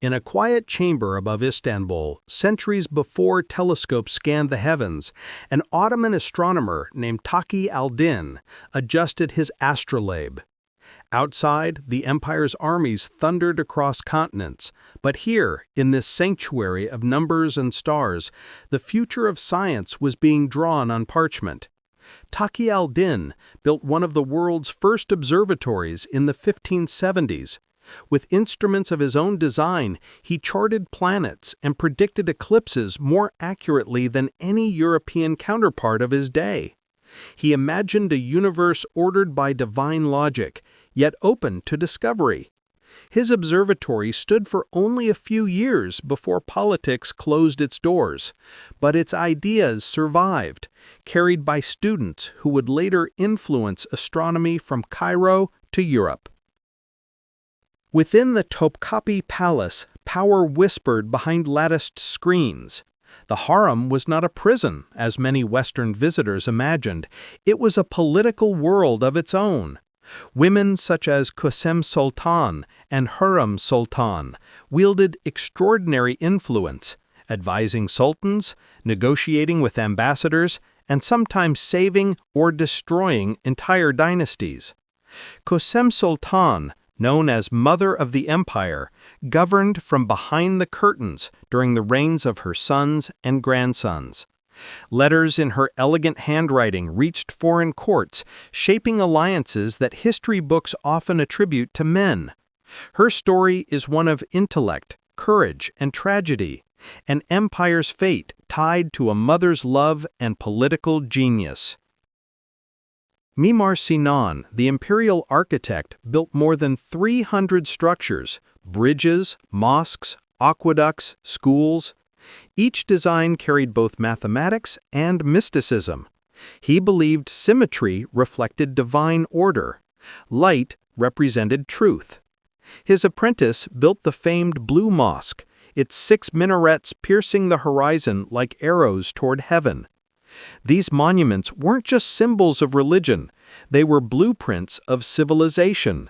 In a quiet chamber above Istanbul, centuries before telescopes scanned the heavens, an Ottoman astronomer named Taqi al-Din adjusted his astrolabe. Outside, the empire's armies thundered across continents, but here, in this sanctuary of numbers and stars, the future of science was being drawn on parchment. Taqi al-Din built one of the world's first observatories in the 1570s. With instruments of his own design, he charted planets and predicted eclipses more accurately than any European counterpart of his day. He imagined a universe ordered by divine logic, yet open to discovery. His observatory stood for only a few years before politics closed its doors, but its ideas survived, carried by students who would later influence astronomy from Cairo to Europe. Within the Topkapı Palace, power whispered behind latticed screens. The Hürrem was not a prison, as many Western visitors imagined. It was a political world of its own. Women such as Kösem Sultan and Hürrem Sultan wielded extraordinary influence, advising sultans, negotiating with ambassadors, and sometimes saving or destroying entire dynasties. Kösem Sultan, known as Mother of the Empire, governed from behind the curtains during the reigns of her sons and grandsons. Letters in her elegant handwriting reached foreign courts, shaping alliances that history books often attribute to men. Her story is one of intellect, courage, and tragedy, an empire's fate tied to a mother's love and political genius. Mimar Sinan, the imperial architect, built more than 300 structures, bridges, mosques, aqueducts, schools. Each design carried both mathematics and mysticism. He believed symmetry reflected divine order. Light represented truth. His apprentice built the famed Blue Mosque, its 6 minarets piercing the horizon like arrows toward heaven. These monuments weren't just symbols of religion, they were blueprints of civilization.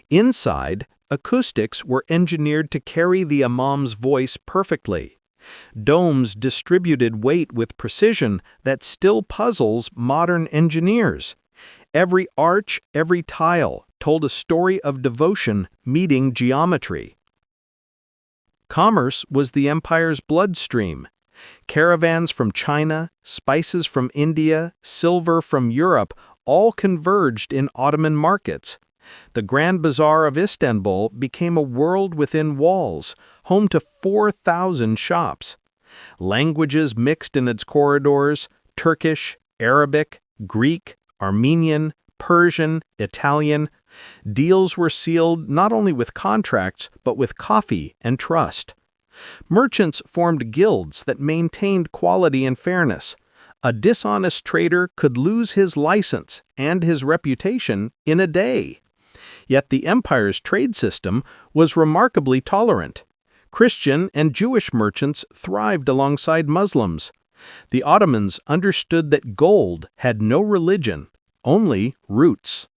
Inside, acoustics were engineered to carry the imam's voice perfectly. Domes distributed weight with precision that still puzzles modern engineers. Every arch, every tile, told a story of devotion meeting geometry. Commerce was the empire's bloodstream. Caravans from China, spices from India, silver from Europe all converged in Ottoman markets. The Grand Bazaar of Istanbul became a world within walls, home to 4,000 shops. Languages mixed in its corridors: Turkish, Arabic, Greek, Armenian, Persian, Italian. Deals were sealed not only with contracts, but with coffee and trust. Merchants formed guilds that maintained quality and fairness. A dishonest trader could lose his license and his reputation in a day. Yet the empire's trade system was remarkably tolerant. Christian and Jewish merchants thrived alongside Muslims. The Ottomans understood that gold had no religion, only roots.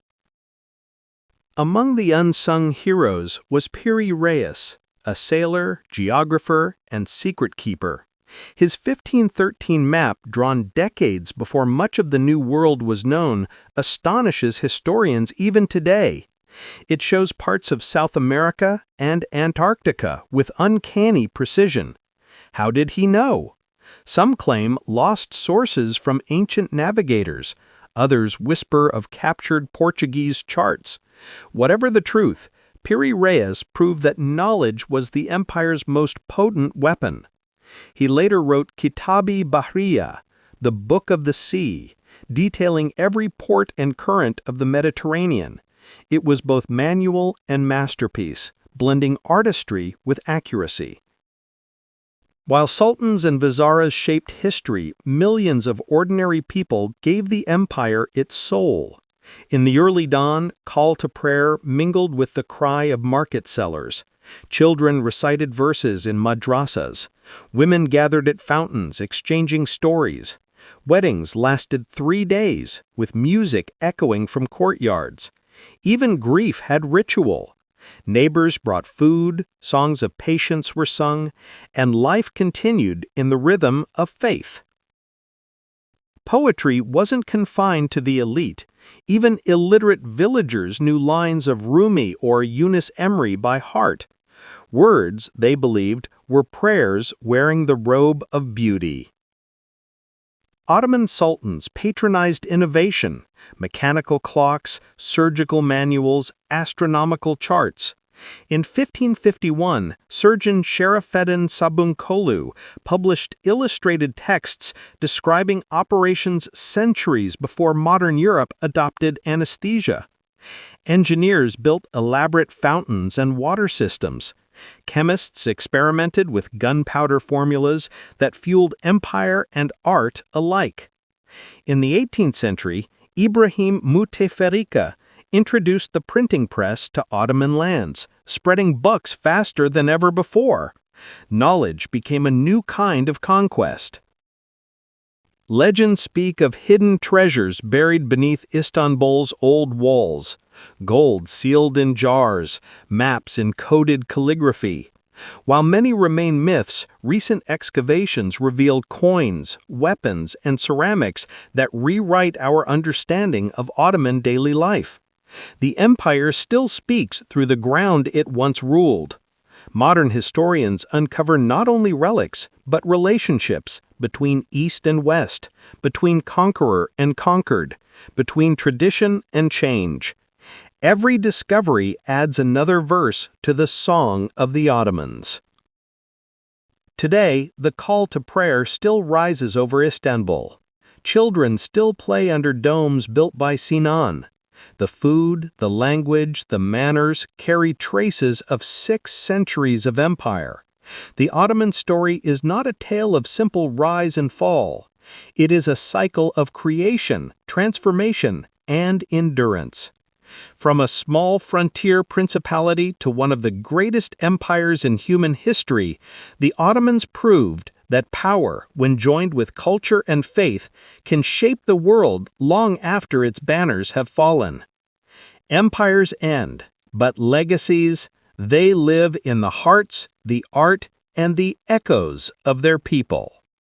Among the unsung heroes was Piri Reis, a sailor, geographer, and secret keeper. His 1513 map, drawn decades before much of the New World was known, astonishes historians even today. It shows parts of South America and Antarctica with uncanny precision. How did he know? Some claim lost sources from ancient navigators. Others whisper of captured Portuguese charts. Whatever the truth, Piri Reis proved that knowledge was the empire's most potent weapon. He later wrote Kitab-i Bahriya, the Book of the Sea, detailing every port and current of the Mediterranean. It was both manual and masterpiece, blending artistry with accuracy. While sultans and viziras shaped history, millions of ordinary people gave the empire its soul. In the early dawn, call to prayer mingled with the cry of market sellers. Children recited verses in madrasas. Women gathered at fountains, exchanging stories. Weddings lasted 3 days, with music echoing from courtyards. Even grief had ritual. Neighbors brought food, songs of patience were sung, and life continued in the rhythm of faith. Poetry wasn't confined to the elite. Even illiterate villagers knew lines of Rumi or Yunus Emre by heart. Words, they believed, were prayers wearing the robe of beauty. Ottoman sultans patronized innovation: mechanical clocks, surgical manuals, astronomical charts. In 1551, surgeon Şerafeddin Sabunkolu published illustrated texts describing operations centuries before modern Europe adopted anesthesia. Engineers built elaborate fountains and water systems. Chemists experimented with gunpowder formulas that fueled empire and art alike. In the 18th century, Ibrahim Muteferrika introduced the printing press to Ottoman lands, spreading books faster than ever before. Knowledge became a new kind of conquest. Legends speak of hidden treasures buried beneath Istanbul's old walls: gold sealed in jars, maps in coded calligraphy. While many remain myths, recent excavations reveal coins, weapons, and ceramics that rewrite our understanding of Ottoman daily life. The empire still speaks through the ground it once ruled. Modern historians uncover not only relics, but relationships between East and West, between conqueror and conquered, between tradition and change. Every discovery adds another verse to the song of the Ottomans. Today, the call to prayer still rises over Istanbul. Children still play under domes built by Sinan. The food, the language, the manners carry traces of 6 centuries of empire. The Ottoman story is not a tale of simple rise and fall. It is a cycle of creation, transformation, and endurance. From a small frontier principality to one of the greatest empires in human history, the Ottomans proved that power, when joined with culture and faith, can shape the world long after its banners have fallen. Empires end, but legacies, they live in the hearts, the art, and the echoes of their people.